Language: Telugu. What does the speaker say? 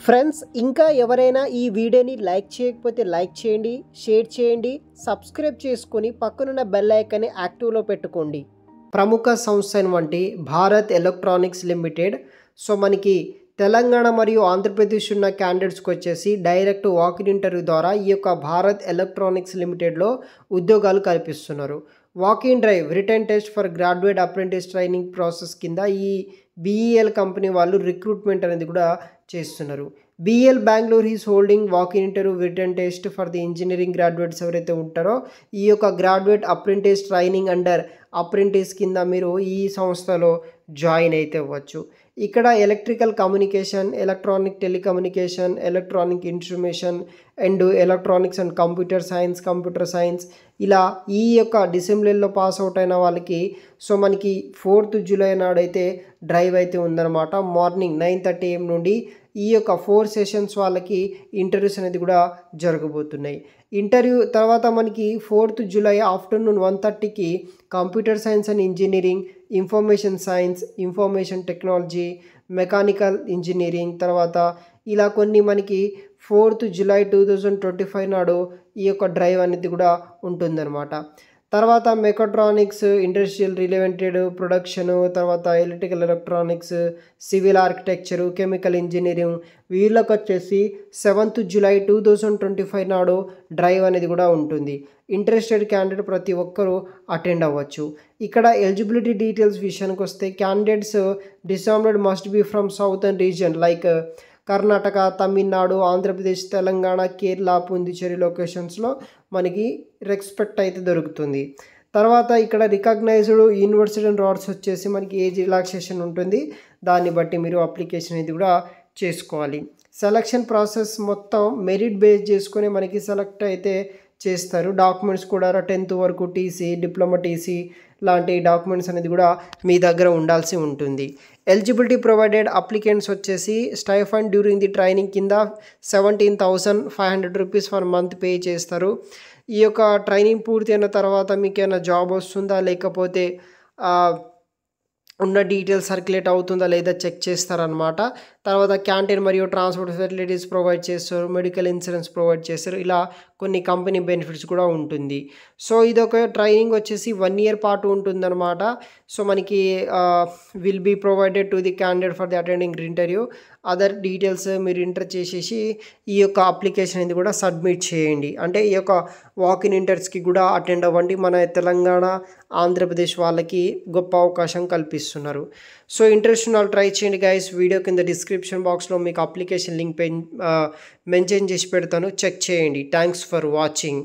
ఫ్రెండ్స్ ఇంకా ఎవరైనా ఈ వీడియోని లైక్ చేయకపోతే లైక్ చేయండి, షేర్ చేయండి, సబ్స్క్రైబ్ చేసుకొని పక్కనున్న బెల్ ఐకాన్ని యాక్టివ్లో పెట్టుకోండి. ప్రముఖ సంస్థ అయినటువంటి భారత్ ఎలక్ట్రానిక్స్ లిమిటెడ్ మనకి తెలంగాణ మరియు ఆంధ్రప్రదేశ్ ఉన్న క్యాండిడేట్స్కి వచ్చేసి డైరెక్ట్ వాకిన్ ఇంటర్వ్యూ ద్వారా ఈ యొక్క భారత్ ఎలక్ట్రానిక్స్ లిమిటెడ్లో ఉద్యోగాలు కల్పిస్తున్నారు. Walk-in drive return test for graduate apprentice training process కింద ఈ BEL కంపెనీ వాళ్ళు రిక్రూట్మెంట్ అనేది కూడా చేస్తున్నారు. BEL Bengaluru is holding walk in interview return test for the engineering graduates ఎవరైతే ఉంటారో ఈ యొక్క graduate apprentice training under apprentice కింద మీరు ఈ సంస్థలో జాయిన్ అయితే అవ్వచ్చు. ఇక్కడ electrical communication, electronic telecommunication, electronic instrumentation and electronics and computer science ఇలా ఈ యొక్క డిసిప్లిన్లో పాస్ అవుట్ అయిన వాళ్ళకి మనకి 4th జూలై నాడైతే డ్రైవ్ అయితే ఉందన్నమాట. మార్నింగ్ 9:30 AM నుండి ఈ యొక్క 4 సెషన్స్ వాళ్ళకి ఇంటర్వ్యూస్ అనేది కూడా జరగబోతున్నాయి. ఇంటర్వ్యూ తర్వాత మనకి 4th జూలై ఆఫ్టర్నూన్ 1:30కి computer science and engineering, information science, information technology, mechanical engineering తర్వాత ఇలా కొన్ని మనకి 4th జూలై 2025 నాడు ఈ యొక్క డ్రైవ్ అనేది కూడా ఉంటుందన్నమాట. తర్వాత మెకాట్రానిక్స్, ఇండస్ట్రియల్ రిలేటెడ్ ప్రొడక్షన్, తర్వాత electrical electronics, civil architecture, chemical engineering వీళ్ళకి వచ్చేసి 7th జూలై 2025 నాడు డ్రైవ్ అనేది కూడా ఉంటుంది. ఇంట్రెస్టెడ్ క్యాండిడేట్ ప్రతి ఒక్కరూ అటెండ్ అవ్వచ్చు. ఇక్కడ ఎలిజిబిలిటీ డీటెయిల్స్ విషయానికి వస్తే candidates decided must be from southern region like Karnataka, Tamil Nadu, Andhra Pradesh, Telangana, Kerala, Puducherry లొకేషన్స్లో మనకి రెస్పెక్ట్ అయితే దొరుకుతుంది. తర్వాత ఇక్కడ రికగ్నైజ్డ్ యూనివర్సిటీ అండ్ రాడ్స్ వచ్చేసి మనకి ఏజ్ రిలాక్సేషన్ ఉంటుంది. దాన్ని బట్టి మీరు అప్లికేషన్ అనేది కూడా చేసుకోవాలి. సెలక్షన్ ప్రాసెస్ మొత్తం మెరిట్ బేస్ చేసుకొని మనకి సెలెక్ట్ అయితే చేస్తారు. డాక్యుమెంట్స్ కూడా 10th వరకు టీసీ, డిప్లొమా టీసీ లాంటి డాక్యుమెంట్స్ అనేది కూడా మీ దగ్గర ఉండాల్సి ఉంటుంది. ఎలిజిబిలిటీ ప్రొవైడెడ్ అప్లికెంట్స్ వచ్చేసి స్టైఫండ్ డ్యూరింగ్ ది ట్రైనింగ్ కింద 17,500 రూపీస్ ఫర్ మంత్ పే చేస్తారు. ఈ యొక్క ట్రైనింగ్ పూర్తి అయిన తర్వాత మీకు ఏమైనా జాబ్ వస్తుందా లేకపోతే ఉన్న డీటెయిల్స్ సర్క్యులేట్ అవుతుందా లేదా చెక్ చేస్తారనమాట. తర్వాత క్యాంటీన్ మరియు ట్రాన్స్పోర్ట్ ఫెసిలిటీస్ ప్రొవైడ్ చేస్తారు, మెడికల్ ఇన్సూరెన్స్ ప్రొవైడ్ చేస్తారు, ఇలా కొన్ని కంపెనీ బెనిఫిట్స్ కూడా ఉంటుంది. ఇదొక ట్రైనింగ్ వచ్చేసి 1 year పాటు ఉంటుందన్నమాట. మనకి will be provided to the candidate for the attending interview. Other details మీరు ఎంటర్ చేసేసి ఈ యొక్క అప్లికేషన్ అనేది కూడా సబ్మిట్ చేయండి. అంటే ఈ యొక్క వాకిన్ ఇంటర్వ్యూస్కి కూడా అటెండ్ అవ్వండి. మన తెలంగాణ, ఆంధ్రప్రదేశ్ వాళ్ళకి గొప్ప అవకాశం కల్పిస్తున్నారు. ఇంట్రెస్ట్ ఉన్న వాళ్ళు ట్రై చేయండి గైస్. వీడియో కింద డిస్క్రిప్షన్ బాక్స్లో మీకు అప్లికేషన్ లింక్ మెన్షన్ చేసి పెడతాను, చెక్ చేయండి. Thanks for watching.